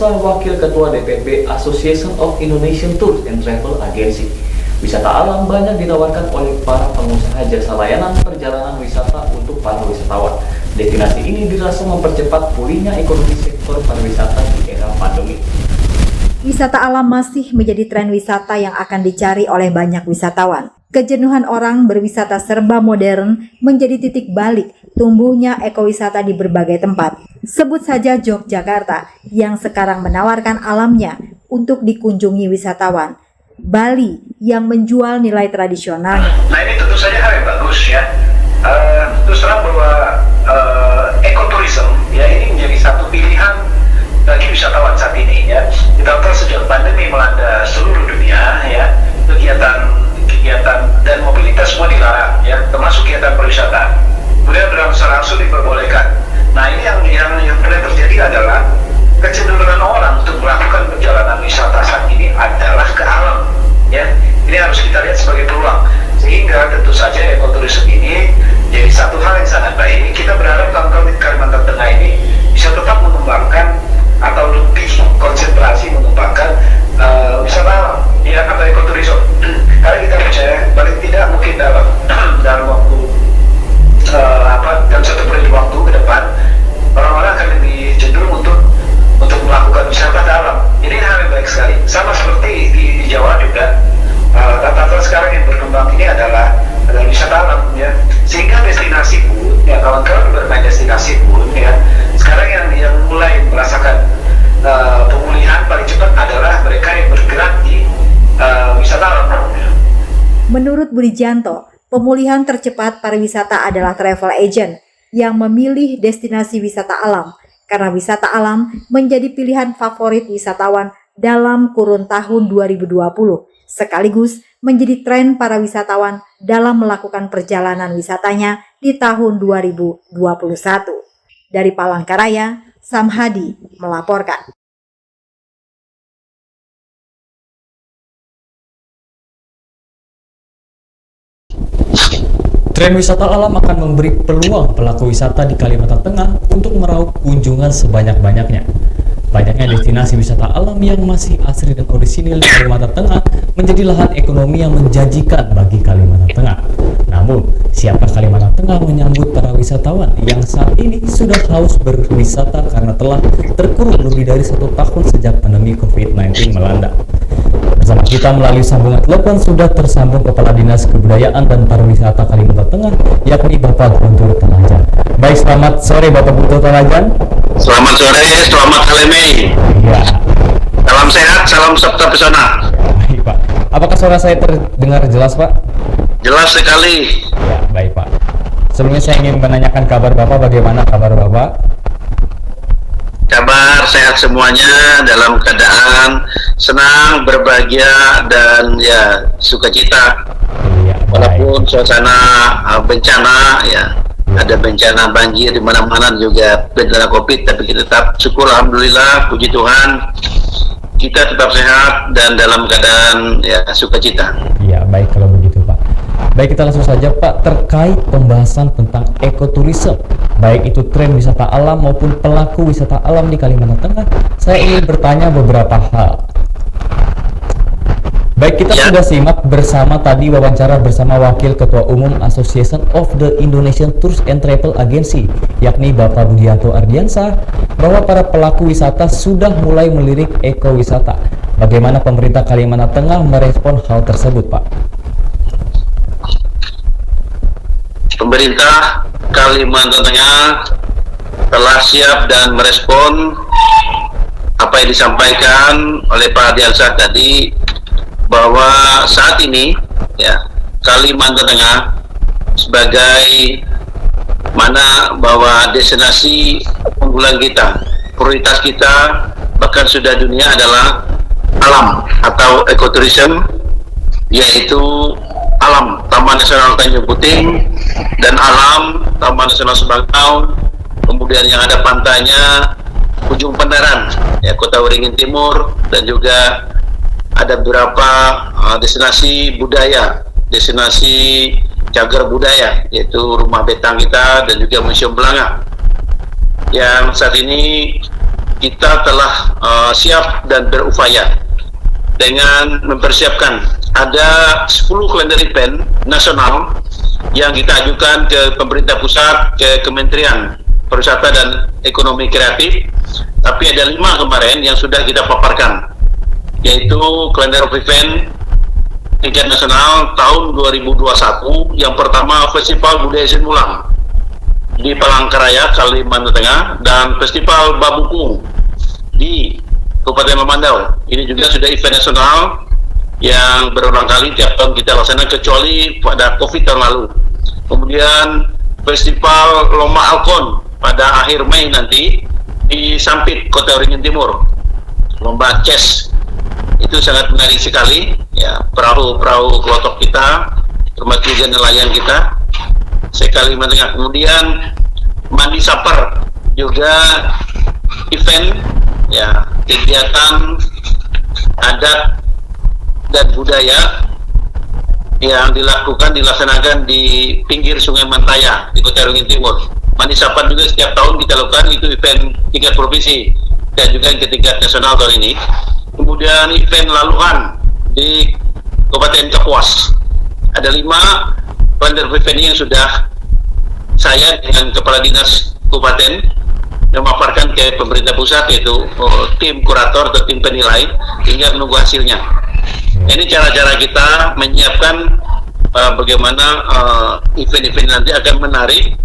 Ardiansa, Wakil Ketua DPP Association of Indonesian Tours and Travel Agency. Wisata alam banyak ditawarkan oleh para pengusaha jasa layanan perjalanan wisata untuk para wisatawan. Destinasi ini dirasa mempercepat pulihnya ekonomi sektor pariwisata di era pandemi. Wisata alam masih menjadi tren wisata yang akan dicari oleh banyak wisatawan. Kejenuhan orang berwisata serba modern menjadi titik balik tumbuhnya ekowisata di berbagai tempat. Sebut saja Yogyakarta yang sekarang menawarkan alamnya untuk dikunjungi wisatawan. Bali yang menjual nilai tradisionalnya. Nah, ini tentu saja hal yang bagus ya. Terus terang bahwa ekoturism ya ini menjadi satu pilihan bagi wisatawan saat ini ya. Kita tahu sejak pandemi melanda seluruh dunia ya, kegiatan dan mobilitas semua dilarang ya, termasuk kegiatan pariwisata. Kemudian berangsur-angsur diperbolehkan. Nah, ini yang mulai terjadi adalah kecenderungan orang untuk melakukan perjalanan wisata saat ini adalah ke alam ya. Ini harus kita lihat sebagai peluang, sehingga tentu saja ekoturism ini jadi satu hal yang sangat baik. Kita berharap tahun-tahun di Kalimantan Tengah ini bisa tetap mengembangkan atau lebih konsentrasi mengembangkan wisata alam ya, atau ekoturism. Karena kita percaya paling tidak mungkin dalam waktu dalam satu periode waktu ke depan orang-orang akan lebih cenderung untuk melakukan wisata alam. Ini hal yang baik sekali. Sama seperti di Jawa juga, tata sekarang yang berkembang ini adalah wisata alam ya. Sehingga destinasi pun ya, kawan-kawan bermain destinasi pun ya, sekarang yang mulai merasakan pemulihan paling cepat adalah mereka yang bergerak di wisata alam. Menurut Budi Janto, pemulihan tercepat pariwisata adalah travel agent yang memilih destinasi wisata alam, karena wisata alam menjadi pilihan favorit wisatawan dalam kurun tahun 2020, sekaligus menjadi tren para wisatawan dalam melakukan perjalanan wisatanya di tahun 2021. Dari Palangkaraya, Sam Hadi melaporkan. Tren wisata alam akan memberi peluang pelaku wisata di Kalimantan Tengah untuk meraup kunjungan sebanyak-banyaknya. Banyaknya destinasi wisata alam yang masih asri dan orisinil di Kalimantan Tengah menjadi lahan ekonomi yang menjanjikan bagi Kalimantan Tengah. Namun, siapkah Kalimantan Tengah menyambut para wisatawan yang saat ini sudah haus berwisata karena telah terkurung lebih dari 1 tahun sejak pandemi COVID-19 melanda? Bersama kita melalui sambungan telepon sudah tersambung Kepala Dinas Kebudayaan dan Pariwisata Kalimantan Tengah, yakni Bapak Guntur Tanajan. Baik, selamat sore Bapak Guntur Tanajan. Selamat sore, selamat Halemi. Ya. Salam sehat, salam sabta pesona. Baik Pak, apakah suara saya terdengar jelas Pak? Jelas sekali. Ya, baik Pak. Sebelumnya saya ingin menanyakan kabar Bapak, bagaimana kabar Bapak? Kabar sehat semuanya, dalam keadaan senang, berbahagia, dan ya sukacita. Iya, Walaupun suasana bencana ya, ada bencana banjir di mana-mana, juga bencana COVID, tapi kita tetap syukur, alhamdulillah, puji Tuhan, kita tetap sehat dan dalam keadaan ya sukacita. Iya, baik kalau begitu Pak. Baik, kita langsung saja Pak, terkait pembahasan tentang ekoturism, baik itu tren wisata alam maupun pelaku wisata alam di Kalimantan Tengah, saya ingin bertanya beberapa hal. Baik, kita sudah simak bersama tadi wawancara bersama Wakil Ketua Umum Association of the Indonesian Tours and Travel Agency, yakni Bapak Budianto Ardiansa, bahwa para pelaku wisata sudah mulai melirik ekowisata. Bagaimana pemerintah Kalimantan Tengah merespon hal tersebut, Pak? Pemerintah Kalimantan Tengah telah siap dan merespon apa yang disampaikan oleh Pak Ardiansa tadi, bahwa saat ini ya Kalimantan Tengah sebagai mana bahwa destinasi unggulan kita, prioritas kita, bahkan sudah dunia adalah alam atau ekoturism, yaitu alam Taman Nasional Tanjung Puting dan alam Taman Nasional Sebangau, kemudian yang ada pantainya Ujung Pendaran ya, Kota Waringin Timur, dan juga ada beberapa destinasi budaya, destinasi cagar budaya, yaitu Rumah Betang kita dan juga Museum Belanga, yang saat ini kita telah siap dan berupaya dengan mempersiapkan ada 10 kalender event nasional yang kita ajukan ke pemerintah pusat, ke Kementerian Pariwisata dan Ekonomi Kreatif. Tapi ada 5 kemarin yang sudah kita paparkan, yaitu kalender event tingkat nasional tahun 2021. Yang pertama, Festival Budaya Sinulang di Palangkaraya, Kalimantan Tengah, dan Festival Babukung di Kabupaten Mamandau. Ini juga sudah event nasional yang berulang kali tiap tahun kita laksanakan kecuali pada COVID tahun lalu. Kemudian Festival Lomba Alkon pada akhir Mei nanti di Sampit, Kota Waringin Timur. Lomba chess itu sangat menarik sekali, ya, perahu kelotok kita, termasuk juga nelayan kita sekali mendengar. Kemudian Mandi Saper juga event, ya, kegiatan adat dan budaya yang dilaksanakan di pinggir Sungai Mantaya di Kota Waringin Timur. Mandi Saper juga setiap tahun kita lakukan, itu event tingkat provinsi dan juga yang tingkat nasional tahun ini. Kemudian event Laluhan di Kabupaten Kapuas. Ada 5 kalender event yang sudah saya dengan Kepala Dinas Kabupaten memaparkan ke pemerintah pusat, yaitu tim kurator atau tim penilai, hingga menunggu hasilnya. Ini cara-cara kita menyiapkan bagaimana event-event nanti akan menarik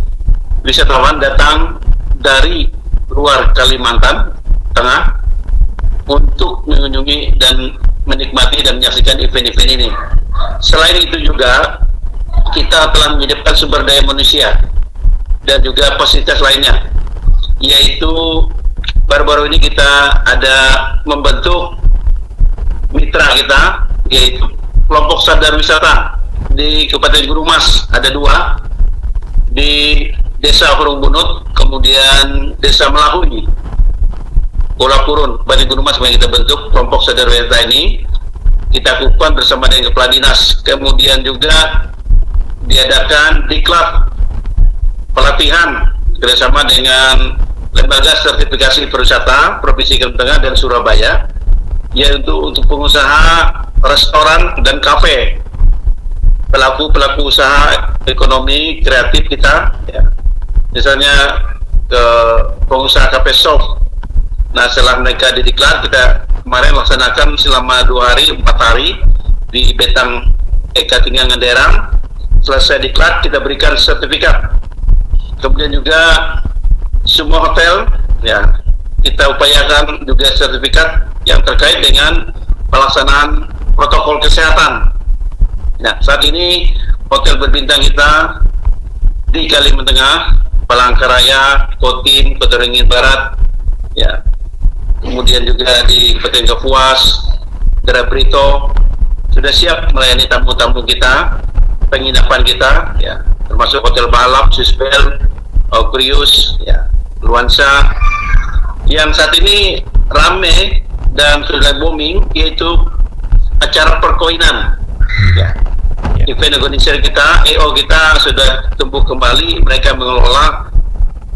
wisatawan datang dari luar Kalimantan Tengah untuk mengunjungi dan menikmati dan menyaksikan event-event ini. Selain itu juga kita telah menyediakan sumber daya manusia dan juga fasilitas lainnya, yaitu baru-baru ini kita ada membentuk mitra kita, yaitu kelompok sadar wisata di Kabupaten Gunung Mas. Ada 2 di Desa Hurung Bunut, kemudian Desa Melahui, Pulau Purun, Kabupaten Gunung Mas. Yang kita bentuk kelompok sadar wisata ini, kita lakukan bersama dengan Kepala Dinas. Kemudian juga diadakan diklat pelatihan kerjasama dengan Lembaga Sertifikasi Pariwisata Provinsi Kalimantan Tengah dan Surabaya, yaitu untuk pengusaha restoran dan kafe, pelaku usaha ekonomi kreatif kita, ya. Misalnya ke pengusaha kafe shop. Nah, setelah mereka didiklat, kita kemarin laksanakan selama 2 hari 4 hari di Betang Eka Tinggal Nganderang. Selesai diklat, kita berikan sertifikat. Kemudian juga semua hotel, ya, kita upayakan juga sertifikat yang terkait dengan pelaksanaan protokol kesehatan. Nah, saat ini hotel berbintang kita di Kalimantan Tengah, Palangkaraya, Kotim, Kota Waringin Barat, ya, kemudian juga di Kabupaten Kapuas, Daerah Brito, sudah siap melayani tamu-tamu kita, penginapan kita, ya, termasuk Hotel Balap, Swisbel, Prius, ya, Luansa. Yang saat ini rame dan sudah booming, yaitu acara perkoinan, ya. Event organizer kita, EO kita sudah tumbuh kembali. Mereka mengelola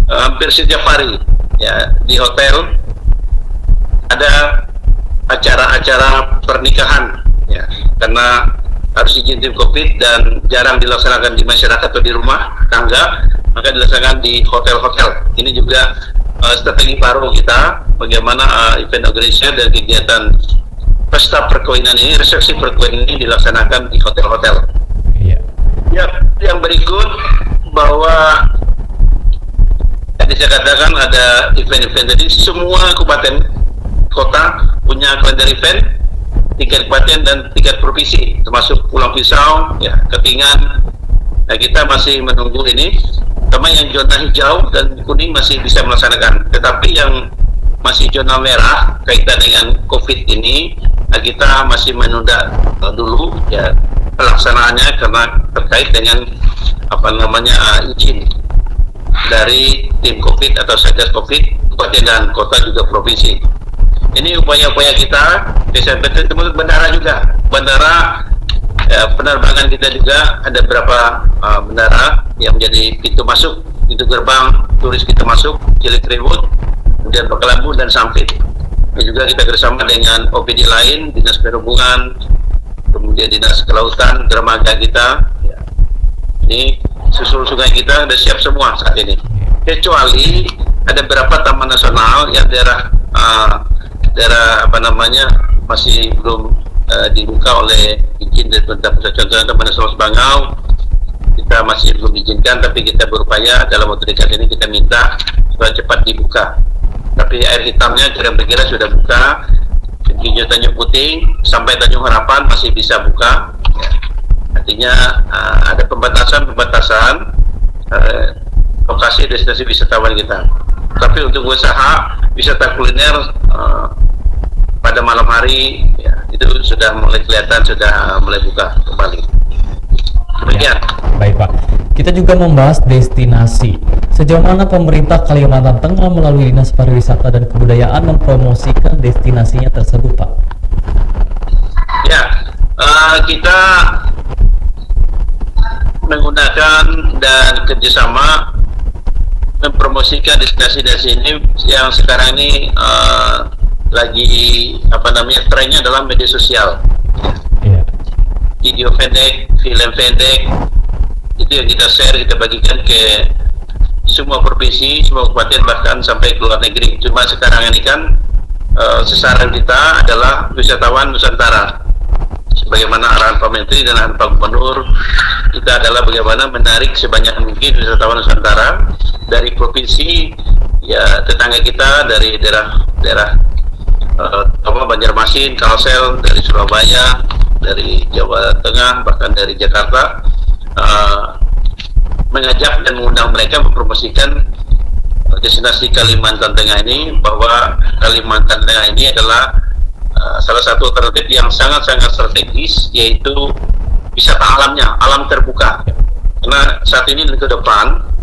hampir setiap hari, ya, di hotel ada acara-acara pernikahan, ya, karena harus izin tim COVID dan jarang dilaksanakan di masyarakat atau di rumah tangga, maka dilaksanakan di hotel-hotel. Ini juga strategi baru kita, bagaimana event organizer dan kegiatan pesta perkawinan ini, resepsi perkawinan ini dilaksanakan di hotel-hotel. Iya. Ya, yang berikut bahwa tadi saya katakan ada event-event, jadi semua kabupaten kota punya kalender event tingkat kabupaten dan tingkat provinsi, termasuk Pulau Pisau, ya, Ketingan. Nah, kita masih menunggu ini. Sama yang zona hijau dan kuning masih bisa melaksanakan, tetapi yang masih zona merah kaitan dengan COVID ini, nah, kita masih menunda dulu, ya, pelaksanaannya karena terkait dengan izin dari tim COVID atau Satgas COVID kabupaten dan kota juga provinsi. Ini upaya-upaya kita. Termasuk bandara juga. Bandara, ya, penerbangan kita juga ada beberapa bandara yang menjadi pintu masuk, pintu gerbang turis kita masuk, Cilikriwut, kemudian Bakalambu dan Sampit. Dan juga kita bersama dengan OPD lain, Dinas Perhubungan, kemudian Dinas Kelautan, dermaga kita. Ya. Ini susul sungai kita sudah siap semua saat ini. Kecuali ada beberapa taman nasional yang daerah masih belum dibuka oleh izin dari pemerintah pusat. Contohnya Taman Nasional Sebangau kita masih belum diizinkan, tapi kita berupaya dalam waktu dekat ini kita minta supaya cepat dibuka. Tapi air hitamnya kira-kira sudah buka. Hijau Tanjung Puting sampai Tanjung Harapan masih bisa buka. Ya. Artinya ada pembatasan lokasi destinasi wisatawan kita. Tapi untuk usaha wisata kuliner pada malam hari ya, itu sudah mulai kelihatan, sudah mulai buka kembali. Demikian. Baik Pak, kita juga membahas destinasi. Sejauh mana pemerintah Kalimantan Tengah melalui Dinas Pariwisata dan Kebudayaan mempromosikan destinasinya tersebut Pak? Ya, kita menggunakan dan kerjasama mempromosikan destinasi ini yang sekarang ini lagi trennya adalah media sosial. Yeah. Video pendek, film pendek, itu yang kita share, kita bagikan ke semua provinsi, semua kabupaten, bahkan sampai ke luar negeri. Cuma sekarang ini kan sasaran kita adalah wisatawan Nusantara. Sebagaimana arahan Pak Menteri dan arahan Pak Gubernur, kita adalah bagaimana menarik sebanyak mungkin wisatawan Nusantara dari provinsi ya tetangga kita, dari daerah Banjarmasin, Kalsel, dari Surabaya, dari Jawa Tengah, bahkan dari Jakarta, mengajak dan mengundang mereka mempromosikan destinasi Kalimantan Tengah ini, bahwa Kalimantan Tengah ini adalah salah satu alternatif yang sangat-sangat strategis, yaitu wisata alamnya, alam terbuka. Karena saat ini dan ke depan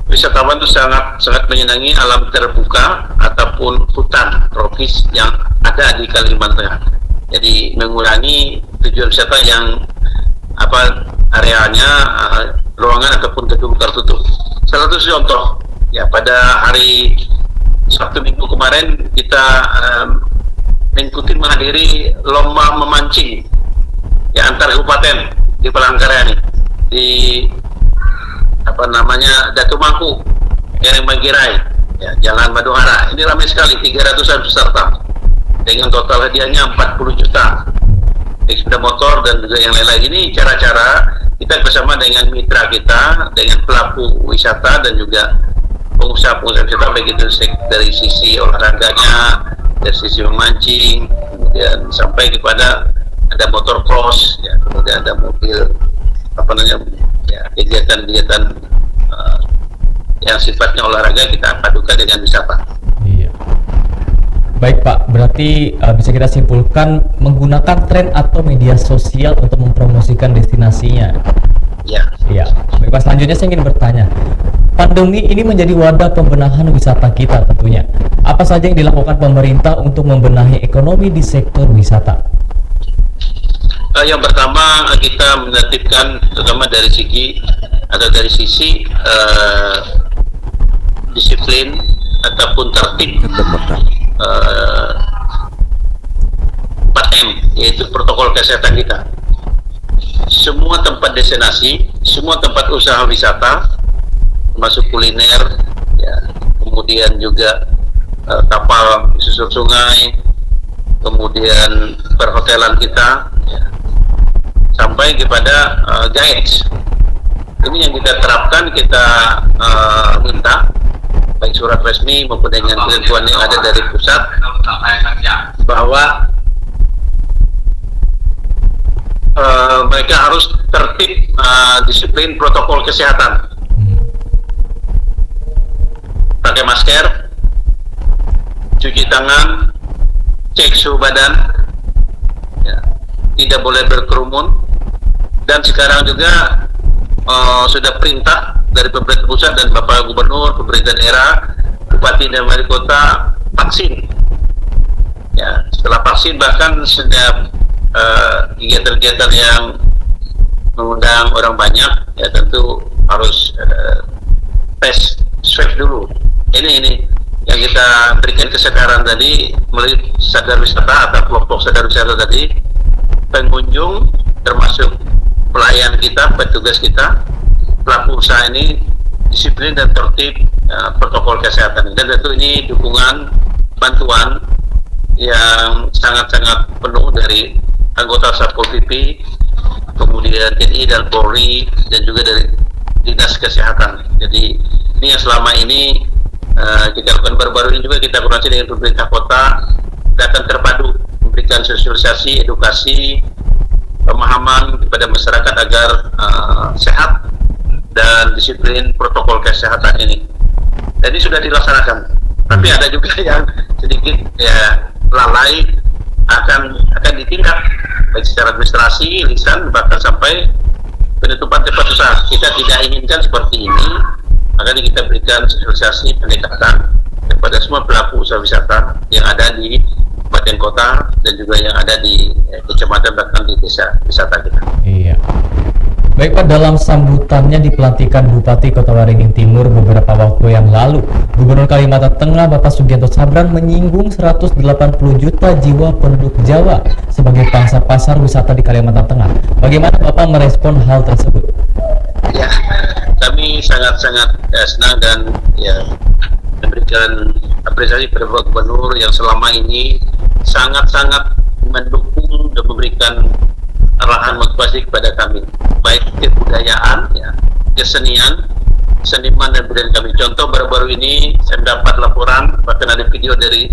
wisatawan itu sangat menyenangi alam terbuka ataupun hutan tropis yang ada di Kalimantan Tengah. Jadi mengurangi tujuan wisata yang areanya ruangan ataupun gedung tertutup. Salah satu contoh ya, pada hari Sabtu Minggu kemarin kita menghadiri lomba memancing ya antar kabupaten di Palangkaraya di Datu Mangku, Kereng Magirai, ya, Jalan Maduhara. Ini ramai sekali, 300-an peserta dengan total hadiahnya 40 juta, sepeda motor dan juga yang lain-lain. Ini cara-cara kita bersama dengan mitra kita, dengan pelaku wisata dan juga pengusaha-pengusaha wisata, baik itu dari sisi olahraganya, dari sisi memancing, kemudian sampai kepada ada motor cross, ya, kemudian ada mobil kegiatan-kegiatan yang sifatnya olahraga kita padukan dengan wisata. Iya. Baik Pak, berarti bisa kita simpulkan menggunakan tren atau media sosial untuk mempromosikan destinasinya. Ya. Iya. Baik Pak, selanjutnya saya ingin bertanya, pandemi ini menjadi wadah pembenahan wisata kita tentunya. Apa saja yang dilakukan pemerintah untuk membenahi ekonomi di sektor wisata? Yang pertama kita menertibkan, terutama dari sisi disiplin ataupun tertib 4M, yaitu protokol kesehatan kita. Semua tempat destinasi, semua tempat usaha wisata, termasuk kuliner, ya, kemudian juga kapal susur sungai, kemudian perhotelan kita, ya, sampai kepada guides. Ini yang kita terapkan, kita minta baik surat resmi maupun dengan ketentuan yang ada dari pusat, bahwa mereka harus tertib, disiplin protokol kesehatan, pakai masker, cuci tangan, cek suhu badan, ya, tidak boleh berkerumun. Dan sekarang juga sudah perintah dari pemerintah pusat dan Bapak Gubernur, pemerintah daerah, Bupati dan Wali Kota vaksin. Ya, setelah vaksin bahkan setiap kegiatan-kegiatan yang mengundang orang banyak, ya tentu harus tes swab dulu. Ini yang kita berikan kesadaran tadi melalui sadar wisata atau kelompok sadar wisata tadi, pengunjung termasuk pelayan kita, petugas kita, pelaku usaha ini disiplin dan tertib protokol kesehatan. Dan tentu ini dukungan bantuan yang sangat-sangat penuh dari anggota Satpol PP, kemudian TNI dan Polri, dan juga dari Dinas Kesehatan. Jadi ini yang selama ini kita lakukan. Baru-baru ini juga kita koordinasi dengan pemerintah kota, kita akan terpadu memberikan sosialisasi, edukasi, pemahaman kepada masyarakat agar sehat dan disiplin protokol kesehatan ini. Jadi sudah dilaksanakan. Tapi ada juga yang sedikit ya lalai, akan ditindak baik secara administrasi, lisan, bahkan sampai penutupan tempat usaha. Kita tidak inginkan seperti ini, makanya kita berikan sosialisasi pendekatan kepada semua pelaku usaha wisata yang ada di kabupaten kota dan juga yang ada di kecamatan bahkan di desa wisata kita. Iya. Baik Pak, dalam sambutannya di pelantikan Bupati Kota Waringin Timur beberapa waktu yang lalu, Gubernur Kalimantan Tengah Bapak Sugianto Sabran menyinggung 180 juta jiwa penduduk Jawa sebagai pangsa pasar wisata di Kalimantan Tengah. Bagaimana Bapak merespon hal tersebut? Ya, kami sangat-sangat senang dan ya memberikan apresiasi kepada Bapak Gubernur yang selama ini sangat-sangat mendukung dan memberikan arahan motivasi kepada kami, baik kebudayaan, ya, kesenian, seniman dan budaya kami. Contoh baru-baru ini saya mendapat laporan, bahkan ada video dari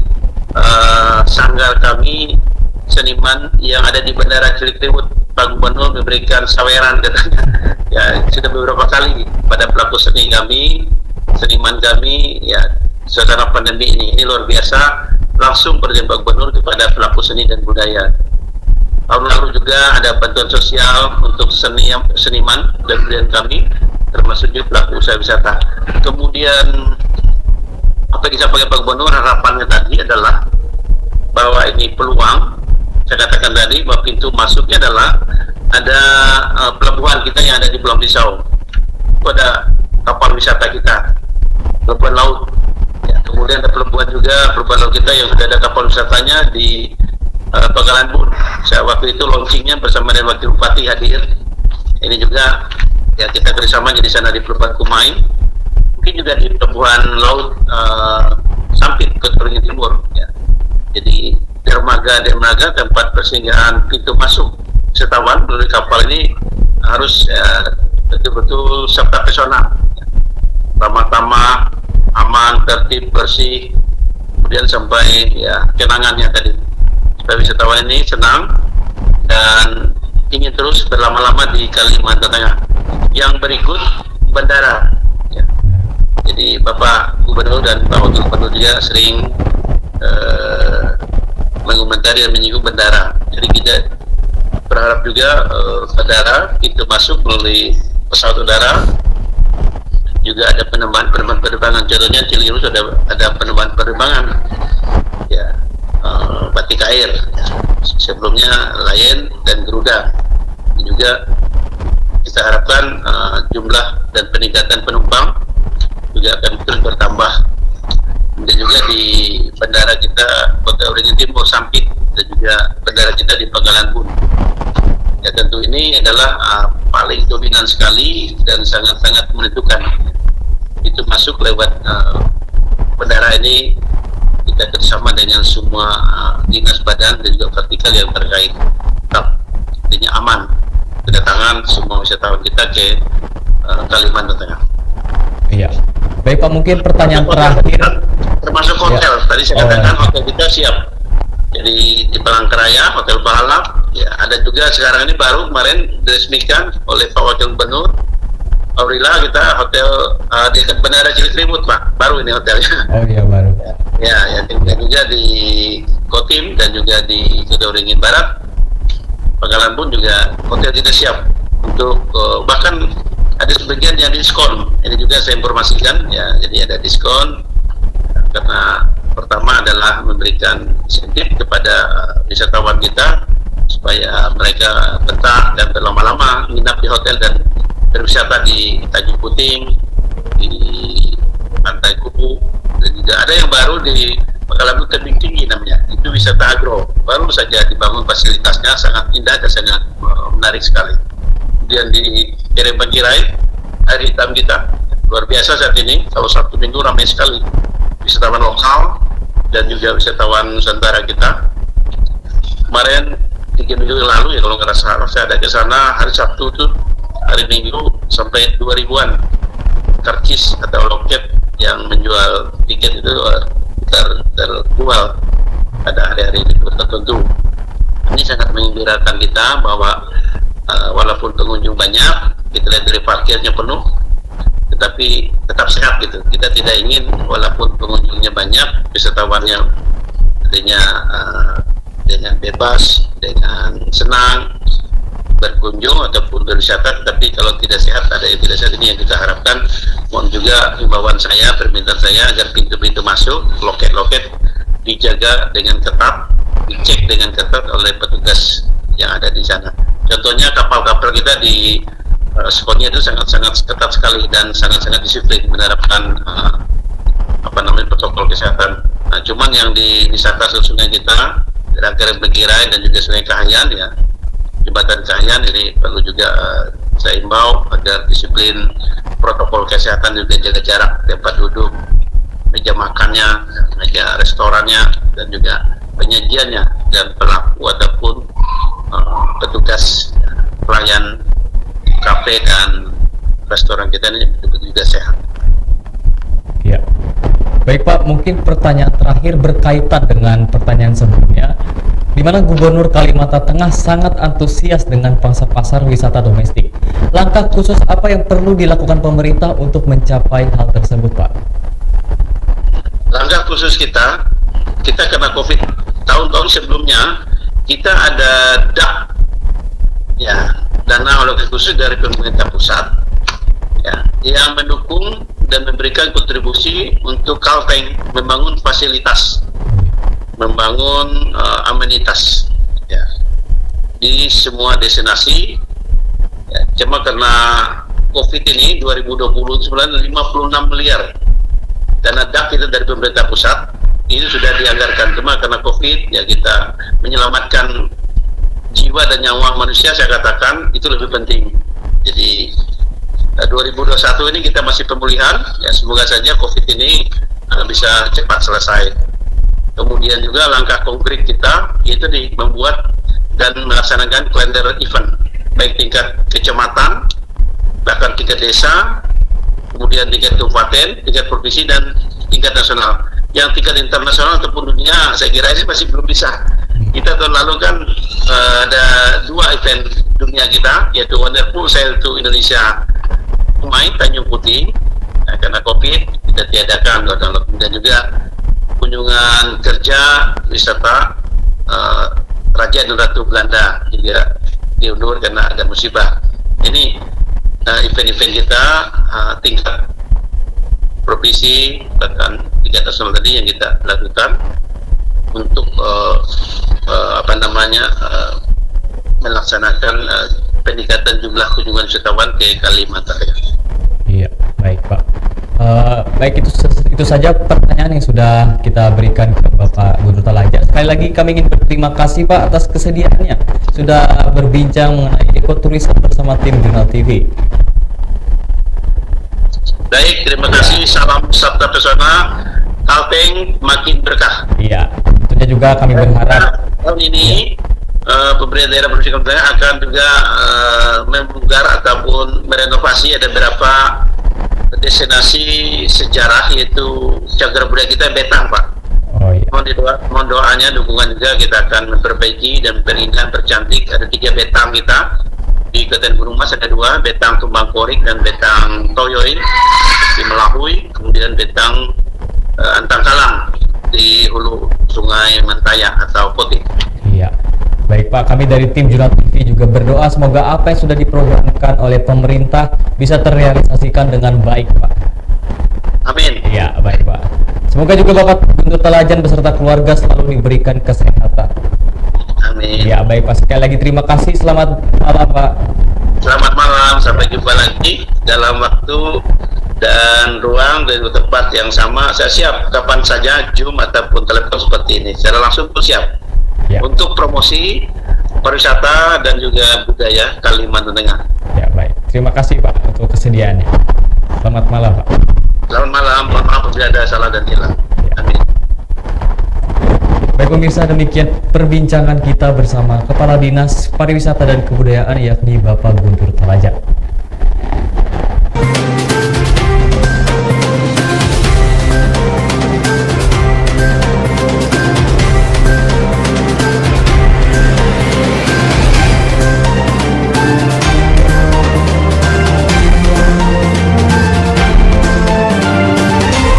sanggar kami seniman yang ada di Bandara Cilikriwut. Pak Gubernur memberikan saweran katanya. Ya, sudah beberapa kali pada pelaku seni kami, seniman kami, ya suasana pandemi ini luar biasa. Langsung perintah Pak Gubernur kepada pelaku seni dan budaya. Tahun lalu juga ada bantuan sosial untuk seniman dan budaya kami, termasuk juga pelaku usaha wisata. Kemudian apa yang disampaikan Pak Gubernur, harapannya tadi adalah bahwa ini peluang. Saya katakan tadi bahwa pintu masuknya adalah ada pelabuhan kita yang ada di Pulau Pisau. Itu ada kapal wisata kita, pelabuhan laut. Ya, kemudian ada pelabuhan laut kita yang sudah ada kapal wisatanya di Pangkalan Bun. Saya waktu itu launchingnya bersama dengan Wakil Bupati hadir. Ini juga ya kita kerjasama di sana di Pelabuhan Kumain. Mungkin juga di Pelabuhan Laut Sampit ke Waringin Timur. Ya. Jadi dermaga tempat persinggahan pintu masuk wisatawan melalui kapal ini harus betul-betul serta pesona. Ramah-tamah, aman, tertib, bersih, kemudian sampai ya kenangannya tadi. Wisatawan ini senang dan ingin terus berlama-lama di Kalimantan Tengah. Yang berikut bandara. Ya. Jadi Bapak Gubernur dan Pak Wakil Gubernur juga sering mengomentari dan menyinggung bandara. Jadi kita berharap juga bandara itu masuk melalui pesawat udara. Juga ada penambahan penerbangan. Contohnya Cilirus ada penambahan penerbangan. Ya. Batik Air, sebelumnya Lion dan Garuda. Juga kita harapkan jumlah dan peningkatan penumpang juga akan terus bertambah. Dan juga di bandara kita Kota Waringin Timur Sampit dan juga bandara kita di Pangkalan Bun. Ya tentu ini adalah paling dominan sekali dan sangat-sangat menentukan. Itu masuk lewat bandara ini. Kita bersama dengan semua dinas badan dan juga vertikal yang terkait, artinya aman kedatangan semua wisatawan kita ke Kalimantan Tengah. Iya. Baik Pak, mungkin pertanyaan terakhir. Termasuk hotel. Ya. Tadi saya katakan hotel kita siap. Jadi di Palangkaraya, Hotel Bahala, ya ada juga sekarang ini baru kemarin diresmikan oleh Pak Wakil Gubernur. Alhamdulillah kita hotel di Bandara Cilikriwut Pak, baru ini hotelnya. Oh iya baru. Ya, dan juga di Kotim dan juga di Kota Waringin Barat, Pangkalan Bun juga hotel kita siap untuk bahkan ada sebagian yang diskon. Ini juga saya informasikan ya, jadi ada diskon karena pertama adalah memberikan insentif kepada wisatawan kita supaya mereka betah dan berlama-lama menginap di hotel dan berwisata di Tanjung Puting, di Pantai Kubu, Dan juga ada yang baru di Pangkalan Tebing Tinggi namanya, itu wisata agro, baru saja dibangun, fasilitasnya sangat indah dan sangat menarik sekali. Kemudian di Kere Banjirai, air hitam kita luar biasa saat ini, kalau Sabtu Minggu ramai sekali wisatawan lokal dan juga wisatawan Nusantara kita. Kemarin 3 minggu yang lalu ya kalau nggak salah, saya ada ke sana hari Sabtu tuh, hari Minggu sampai 2000-an karcis atau loket yang menjual tiket itu terjual pada hari-hari libur tertentu. Ini sangat menggembirakan kita bahwa walaupun pengunjung banyak, kita lihat dari parkirnya penuh, tetapi tetap sehat gitu. Kita tidak ingin walaupun pengunjungnya banyak, wisatawannya artinya dengan bebas, dengan senang berkunjung ataupun berwisata, tetapi kalau tidak sehat, ada yang tidak sehat. Ini yang kita harapkan. Mohon juga himbauan saya, permintaan saya agar pintu-pintu masuk, loket-loket dijaga dengan ketat, dicek dengan ketat oleh petugas yang ada di sana. Contohnya kapal-kapal kita di sekolahnya itu sangat-sangat ketat sekali dan sangat-sangat disiplin menerapkan protokol kesehatan. Nah, cuman yang di wisata sungai kita, Kere Banjirai dan juga Sungai Kahayan ya, Jembatan Kahayan ini perlu juga saya imbau agar disiplin protokol kesehatan, juga jaga jarak tempat duduk, meja makannya, meja restorannya, dan juga penyajiannya, dan pelaku ataupun petugas pelayan kafe dan restoran kita ini juga sehat. Ya. Baik Pak, mungkin pertanyaan terakhir berkaitan dengan pertanyaan sebelumnya, di mana Gubernur Kalimantan Tengah sangat antusias dengan pasar wisata domestik. Langkah khusus apa yang perlu dilakukan pemerintah untuk mencapai hal tersebut, Pak? Langkah khusus kita kena COVID tahun-tahun sebelumnya, kita ada DAP, ya, dana alokasi khusus dari pemerintah pusat, ya, yang mendukung dan memberikan kontribusi untuk Kalteng membangun fasilitas, membangun amenitas ya, di semua destinasi ya. Cuma karena COVID ini 2020 56 miliar dana DAP itu dari pemerintah pusat ini sudah dianggarkan. Cuma karena COVID ya, kita menyelamatkan jiwa dan nyawa manusia, saya katakan itu lebih penting. Jadi 2021 ini kita masih pemulihan ya, semoga saja COVID ini bisa cepat selesai. Kemudian juga langkah konkret kita yaitu membuat dan melaksanakan kalender event, baik tingkat kecamatan, bahkan tingkat desa, kemudian tingkat kabupaten, tingkat provinsi, dan tingkat nasional. Yang tingkat internasional ataupun dunia, saya kira ini masih belum bisa. Kita tahun lalu kan ada 2 event dunia kita, yaitu Wonderful Sail to Indonesia Umay Tanjung Putih, karena COVID kita tiadakan. Dan juga kunjungan kerja wisata Raja dan Ratu Belanda juga diundur karena ada musibah. Ini event-event kita tingkat provinsi bahkan tingkat nasional tadi yang kita lakukan untuk melaksanakan peningkatan jumlah kunjungan wisatawan ke Kalimantan. Iya, baik Pak. Baik, itu saja pertanyaan yang sudah kita berikan ke Bapak Guntur Talaja. Sekali lagi kami ingin berterima kasih Pak atas kesediaannya sudah berbincang mengenai ekoturisme bersama tim Jurnal TV. Baik, terima kasih. Salam sabda pesona, Kalteng makin berkah. Iya, tentunya juga kami berharap tahun ini pemerintah daerah Provinsi Kalimantan Tengah akan juga membongkar ataupun merenovasi ada beberapa destinasi sejarah, yaitu cagar budaya kita Betang, Pak. Oh, iya. Mohon doanya, dukungan juga, kita akan memperbaiki dan berindah, percantik. Ada 3 betang kita di Kabupaten Gunung Mas, ada 2, Betang Tumbang Korik dan Betang Toyoy di Melahui, kemudian Betang Antangkalang di hulu Sungai Mentaya atau Poti. Iya. Baik Pak, kami dari tim Jurnal TV juga berdoa semoga apa yang sudah diprogramkan oleh pemerintah bisa terrealisasikan dengan baik, Pak. Amin. Iya, baik Pak. Semoga juga Bapak Guntur Talajan beserta keluarga selalu diberikan kesehatan. Amin. Iya, baik Pak. Sekali lagi terima kasih. Selamat malam, Pak. Selamat malam, sampai jumpa lagi dalam waktu dan ruang dan tempat yang sama. Saya siap kapan saja Zoom ataupun telepon seperti ini. Secara langsung pun siap Ya. untuk promosi pariwisata dan juga budaya Kalimantan Tengah. Ya, baik. Terima kasih Pak untuk kesediaannya. Selamat malam Pak. Selamat malam, mohon maaf apabila ada salah dan hilang. Amin. Baik pemirsa, demikian perbincangan kita bersama Kepala Dinas Pariwisata dan Kebudayaan yakni Bapak Guntur Talaja.